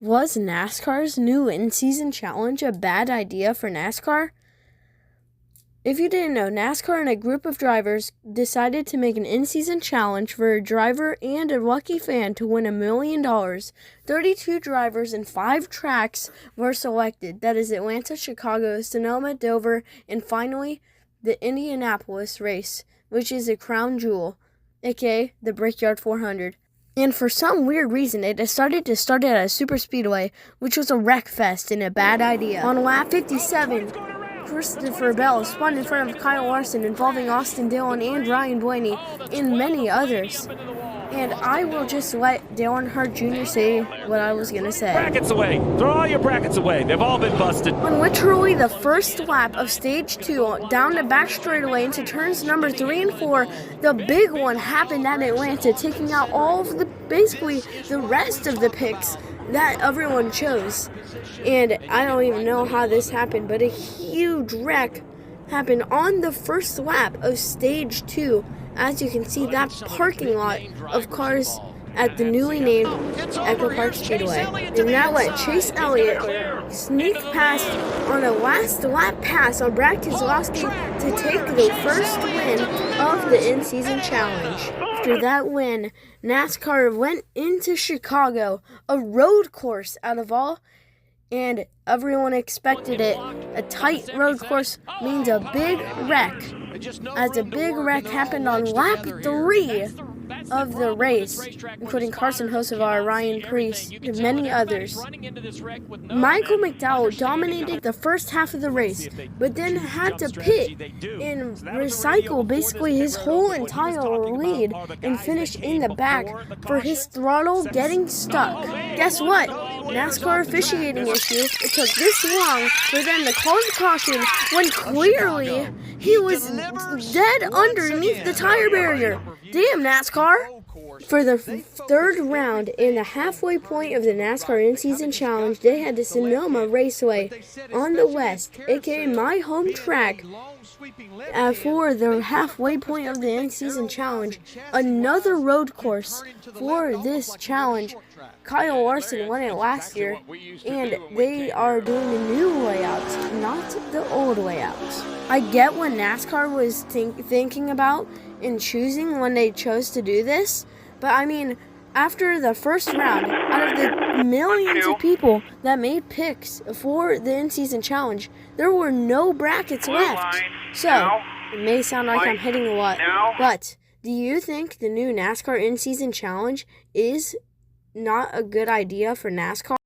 Was NASCAR's new in-season challenge a bad idea for NASCAR? If you didn't know, NASCAR and a group of drivers decided to make an in-season challenge for a driver and a lucky fan to win $1 million. 32 drivers and 5 tracks were selected. That is Atlanta, Chicago, Sonoma, Dover, and finally the Indianapolis race, which is a crown jewel, aka the Brickyard 400. And for some weird reason, they decided to start it at a super speedway, which was a wreck fest and a bad idea. On lap 57, Christopher Bell spun in front of Kyle Larson, involving Austin Dillon and Ryan Blaney, and many others. And I will just let Dale Earnhardt Jr. say what I was going to say. Brackets away. Throw all your brackets away. They've all been busted. On literally the first lap of Stage 2, down the back straightaway into turns number 3 and 4, the big one happened at Atlanta, taking out all of basically the rest of the picks that everyone chose. And I don't even know how this happened, but a huge wreck happened on the first lap of Stage 2. As you can see, that parking lot of cars at the newly named Echo Park Speedway. And now let Chase Elliott sneak past on a last lap pass on Brad Keselowski to take the first win of the in-season challenge. After that win, NASCAR went into Chicago, a road course out of all, and everyone expected it. A tight road course means a big wreck, as a big wreck happened on lap 3 of the race, including Carson Hocevar, Ryan Preece, and many others. Michael McDowell dominated the first half of the race, but then had to pit and recycle basically his whole entire lead and finish in the back for his throttle getting stuck. Guess what? NASCAR officiating issue. It took this long for them to call the caution when clearly he was dead underneath the tire barrier. Damn, NASCAR! For the third round in the halfway point of the NASCAR in-season challenge, they had the Sonoma Raceway on the west, aka my home track, for the halfway point of the in-season challenge. Another road course for this challenge. Kyle Larson won it last year, and they are doing the new layouts, not the old layouts. I get what NASCAR was thinking about in choosing when they chose to do this, but I mean, after the first round, out of the millions of people that made picks for the in-season challenge, there were no brackets left. So, it may sound like I'm hitting a lot, but do you think the new NASCAR in-season challenge is not a good idea for NASCAR?